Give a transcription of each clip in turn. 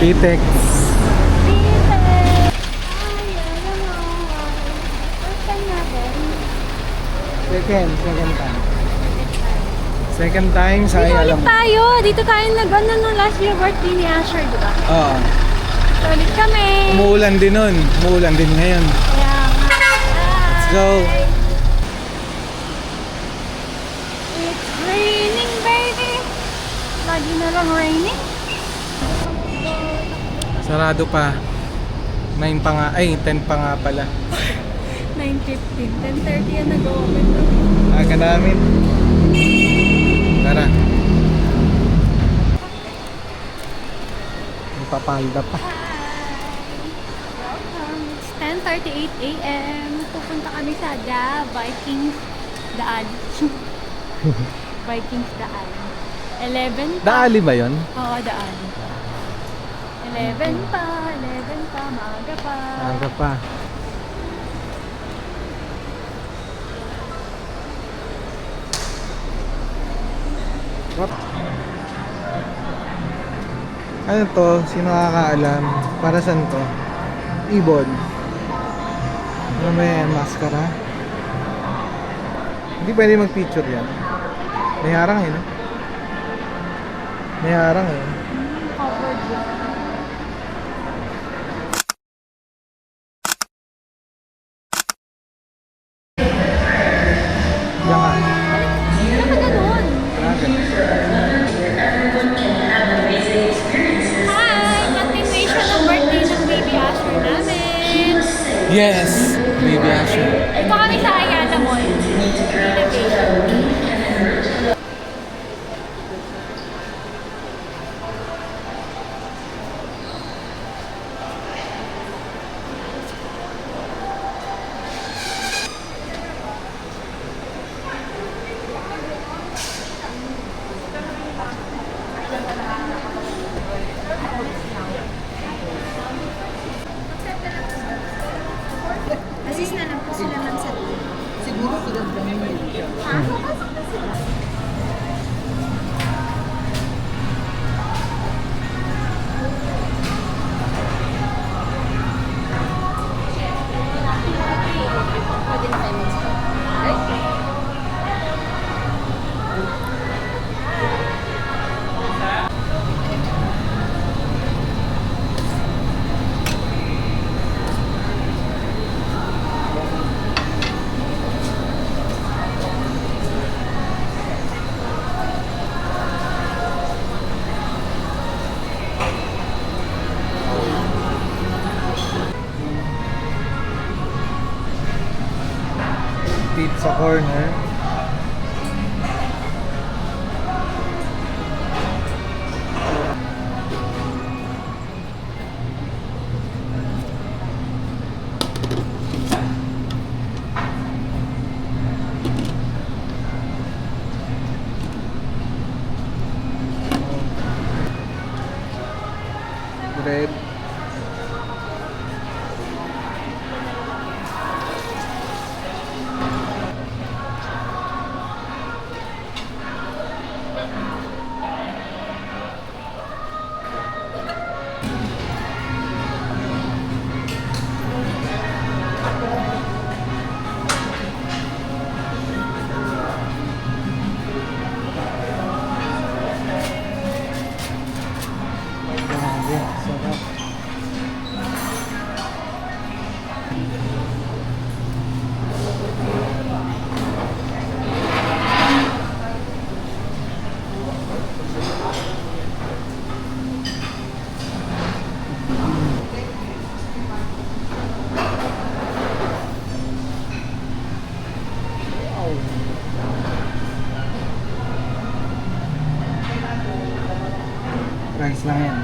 Pitex. Second time sa Dito alam. ulit tayo. Dito tayo nag-ano nung last year birthday ni Asher, di ba? Oo. So, ulit kami. Umuulan din nun. Umuulan din ngayon. Kaya nga. Let's go. It's raining, baby. Lagi na lang raining. Sarado pa. 9 pa nga. Ay, 10 pa nga pala. 9:15. 10:30 yan nag-open. Aga namin. Tara. Papalda pa. Welcome. It's 10:38 a.m. Pupunta kami sa Vikings Daan. Vikings Daan. 11 pa. Daali ba yun? Oo, Daan. 11 pa, maaga pa. Aga pa. What? Ano to? Sino nakakaalam? Para saan to? Ibon. Ano ba yan? Maskara? Hindi pwede mag-picture yan. May harang eh, no? May harang eh. Covered yun. Diyan nga. Ano ka ganun? Ganun. Hi! Continuation ng birthday ng baby Asher namin. Yes! Baby Asher. Ito kami sa Ayala Mall. Innovation. Assist na lang po sila ma'am sa siguro sila ha? Papasok na sila. Pwede na tayo mag-start. Pizza corner. Bread. Grabe, sarap. Price lang yan.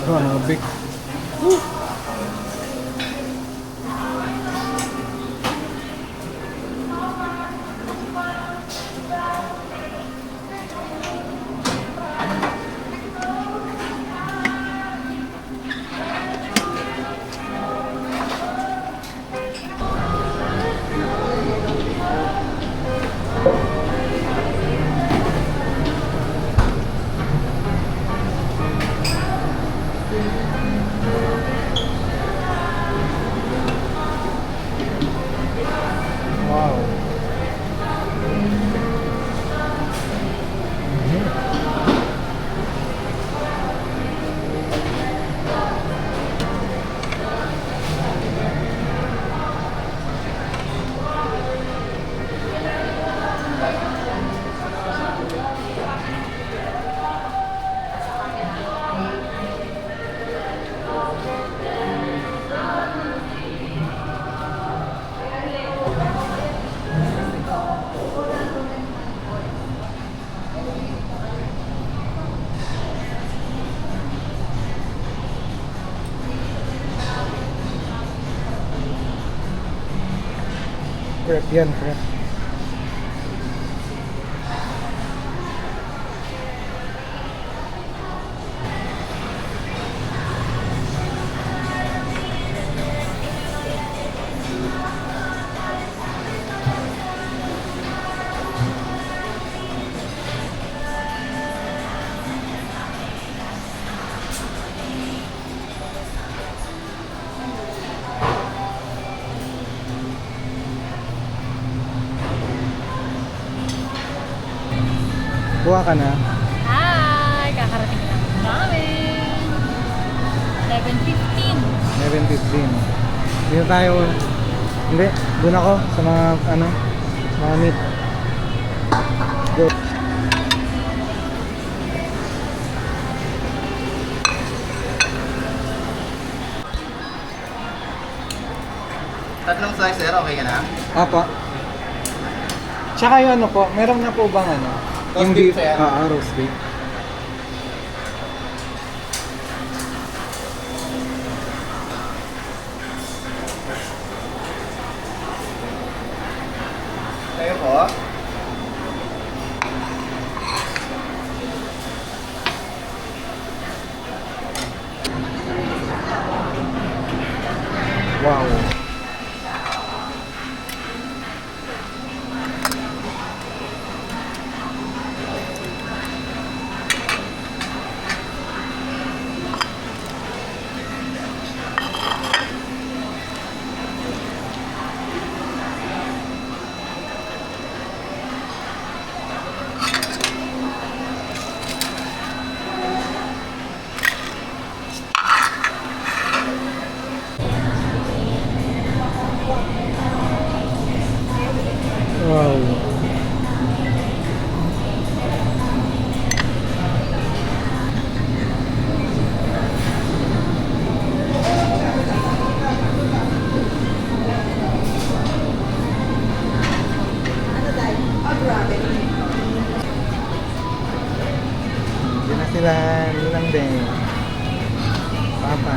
Grabe. Wow. Prep yan, prep. Kuha ka na. Hi! Kakarating lang namin. 11:15. 11:15. Dito tayo. Hindi, doon ako sa mga ano, mga meat. Go. Tatlong slice, sir. Okay ka na? Apa. Tsaka yung ano po, meron na po bang ano? Roast beef, sir. Roast beef. Kayo po. Wow. Wow. Hindi na sila nilang din. Papa.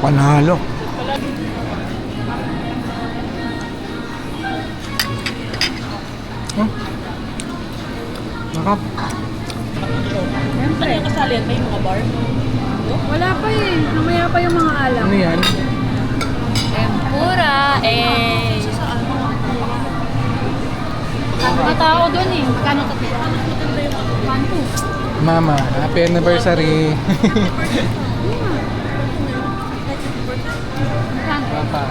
Panalo. Nakap. Siyempre. Ano kasali yan? May mga bar? Wala pa eh. Namaya pa yung mga alam. Ano yan? Tempura eh. Mga tao doon eh. Magkano ka? 1-2. Mama, happy anniversary. Saan? Papa.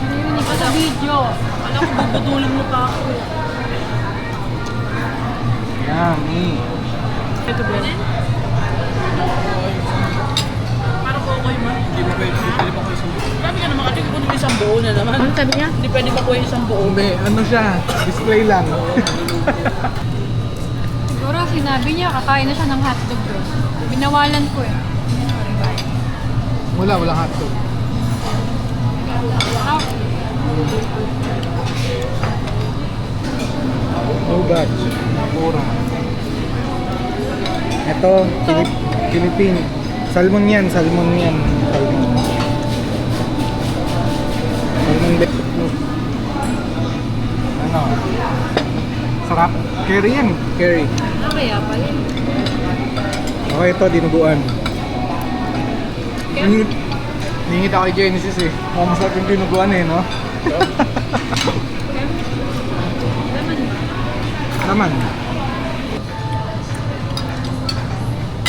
Hindi pa sa video. Alam ko, bubudulin mo pa ako. Yummy. Ito ba? Parang okay man. Hindi mo pwede pa ko isang buo. Grabe ka naman kasi kung isang buo na naman. Ano sabi niya? Hindi pwede pa ko isang buo. Hindi, ano siya? Display lang. Siguro sinabi niya, kakain na siya ng hotdog doon. Binawalan ko eh. Walang hotdog. Ugat. Mura. Ito, Philippine. Salmon yan. Salmon. Salmon bake. Ano? Sarap. Curry yan. Curry. Kaya pala. Okay, ito, dinuguan. Ningit ako kay Genesis eh. Mukhang masarap yung dinuguan eh, no? Laman.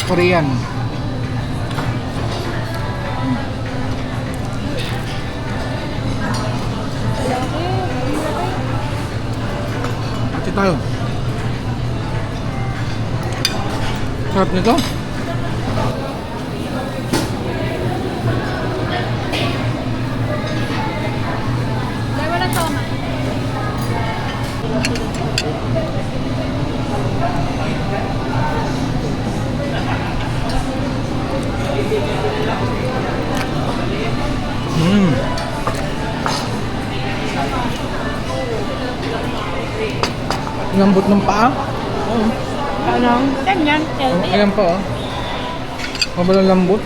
Korean. Ito tayo. Sarap nito. Dahil wala toma. Lambot ng paa. Anong? Ganyan. Ayan pa oh. Mabalang lambot.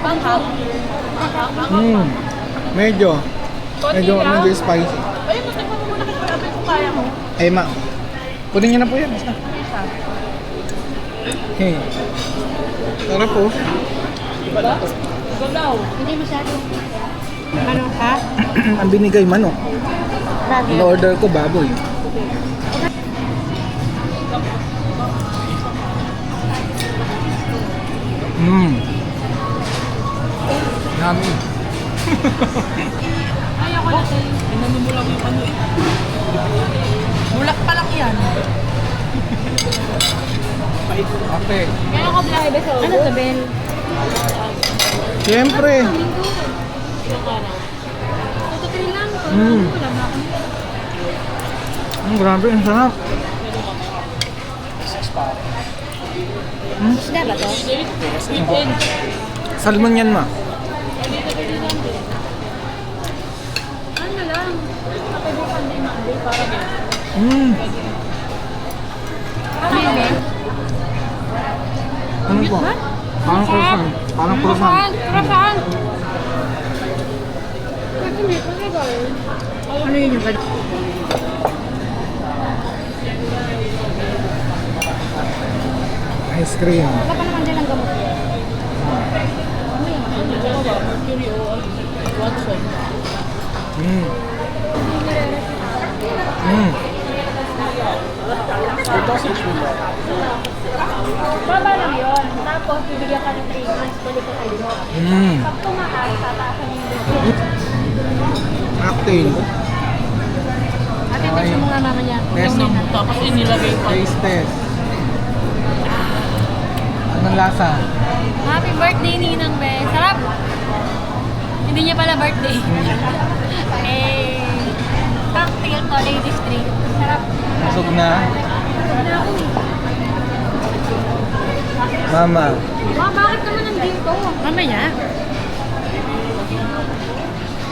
Panghang. Medyo spicy. Ayun, mas nagpapag mo na kasi sabi kung kaya mo. Ay ma. Kunin niyo na po yan. Basta. Okay. Sarap po. Diba? Ikaw daw. Hindi masyado. Ano ka? Ang binigay manok. Ang order ko baboy. Yummy. Ayoko na sa'yo. Pinanumulag yung ano eh. Bulak pa lang yan. Ate. Kaya ako black iba sa Ano to, Ben? Siyempre. Tututin lang. Wala na ako. Grabe, ang sarap. Isda ba to? Weekend. Salmon yan ma. Ano lang? Kapibukan din ako. Parang yan. Ano po? Parang croissant. Parang croissant. Croissant! Ano yun yung gano'n? Ice cream. Wala pa naman din ang gamot. Mercury o Watson. Baba lang yun. Tapos, bibigyan ka ng 3 months, balik ka kayo. Pag tumaas, tataasan yung doon. Cocktail. Ate, gusto mo nga mama niya. Test. Tapos inilagay pa. Taste test. Anong lasa? Happy birthday, Ninang Be. Sarap! Hindi niya pala birthday. Eh, cocktail to, ladies drink. Sarap. Busog na. Wala ako eh. Mama. Ma, bakit naman nandito? Mamaya.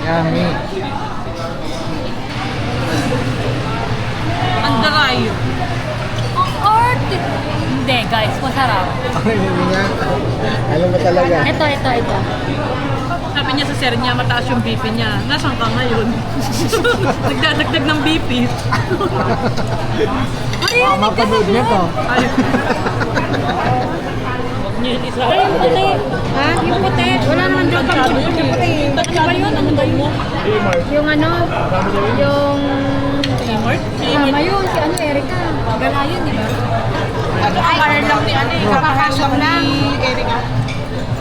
Yummy. Ang dry. Ang arte! Hindi guys, masarap. Hindi nga. Alam mo talaga. Ito. Sabi niya sa sir niya, mataas yung BP niya. Nasaan ka ngayon? Nagdadagdag ng BP. Mapanood niya to. Ay. Huwag niyo yung isa. Ay, yung puti. Ha? Yung puti. Wala naman dyan pang puti. Yung puti. Ano ba yun? Ano ba yun? Yung ano? Yung... Kmart? Tama yun. Si ano, Erica. Gala yun, di ba? Kapakasok lang. Erika.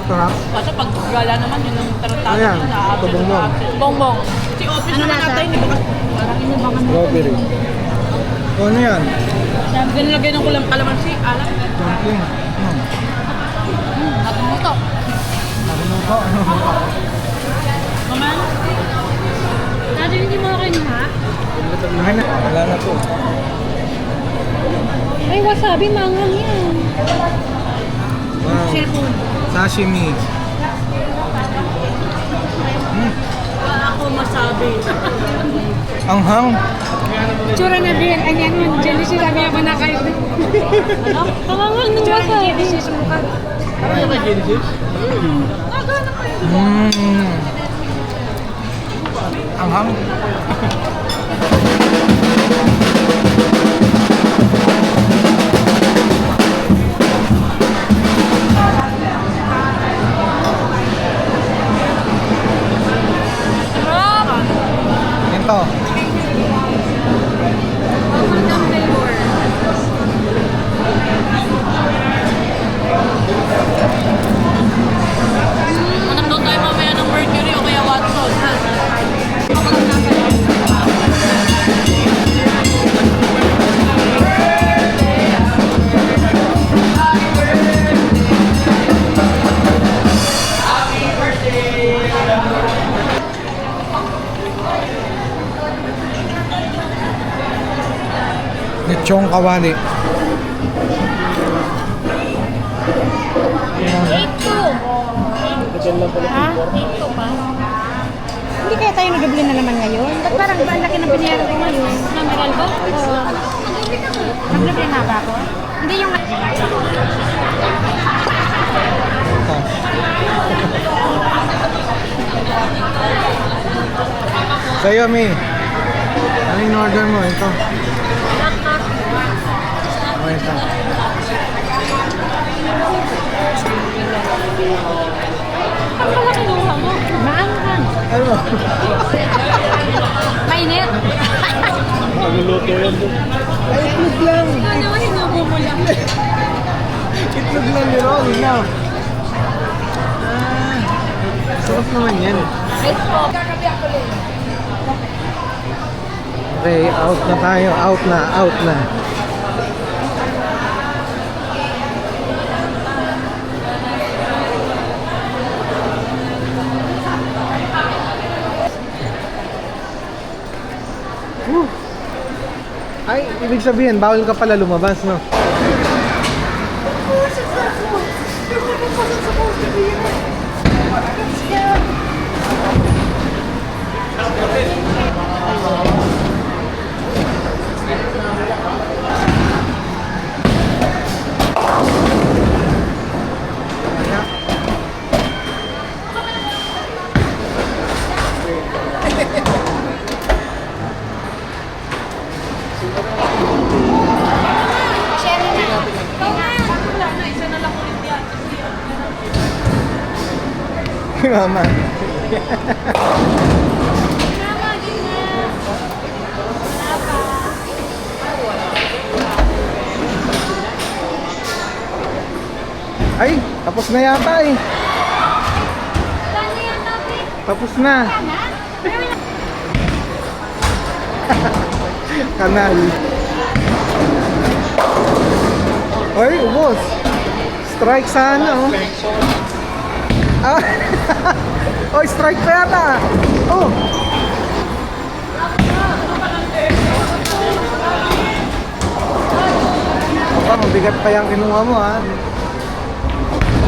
Sarap. Kaso pag gala naman, yun ang tarantado Ayan, na na-absent. tubong-bong. Bongbong. Si office Ano naman lasa? natin, hindi ko parang inabangan mo. Strawberry. O, ano yan? Ganilagay ng kulang kalamansi, alam. Dumpling. Nakumuto. Nakuluto. Mama, Dati hindi mo ako kinuha? Mahal na. Wala na po. Ay, wasabi, manghang yan. Wow. Cellphone. Sashimi. ako masabi. Ang hang. Tsura na din. Ano yan mo? Genesis, sabi ako na kayo. Ano? Panganghang ng Tsura ni wasabi. Genesis mukha. Mm. Ang hang. Sarap! Ito. Ang flavor. Anak daw tayo mamaya ng Mercury o kaya Watson. Lechong kawali. 8-2. Ha? 8-2 pa? Hindi kaya tayo nagabili na naman ngayon? Ba't parang ba ang laki ng binayaran ko ngayon? Nameral ko? Oo. Nagabili na ba ako? Hindi yung... Sa'yo, Mi. Ano yung order mo? Ito. Oh, ito. Ang pala kinuha mo. Maanghang. Ano? Mainit. Ay, itlog lang. Ano naman hinubo mo lang. Itlog lang ni Ron. No. Ah, sarap naman yan. 8-4. Okay, out na tayo. Out na, out na. Whew. Ay, ibig sabihin, bawal ka pala lumabas, no? Sherry na. Mama. Ay, tapos na yata eh. Paano yan, Topi? Tapos na. Kanal. Oy, ubos. Strike sana, oh. Ah. Oy, strike pa yata. Oh. Aba, mabigat pa yung kinuha mo, ha.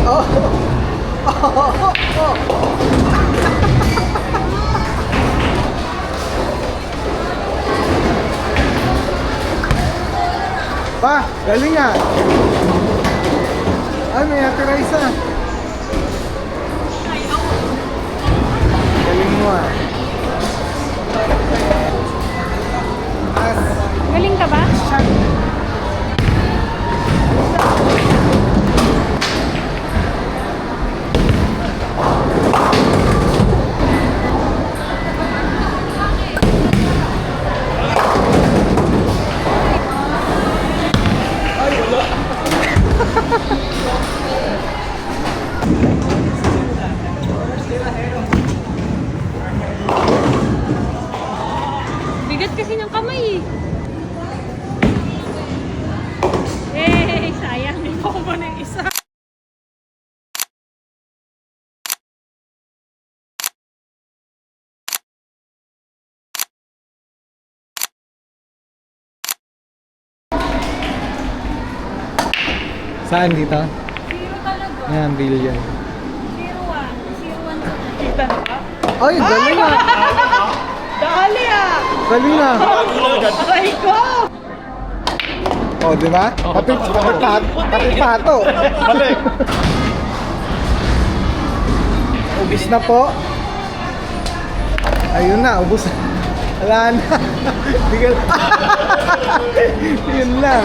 Oh. Pa, galing nga. Ay, may natira isa. Galing mo ah. Galing ka ba? Saan dito? Zero talaga. Ayan, billion. 01. 01. Kita na ba? Ay, dali na! Dali ah! Dali na! Aray ko! Oh, di ba? Pati pato. Balik! Ubus na po. Ayun na, ubus na. Wala na. Yun lang.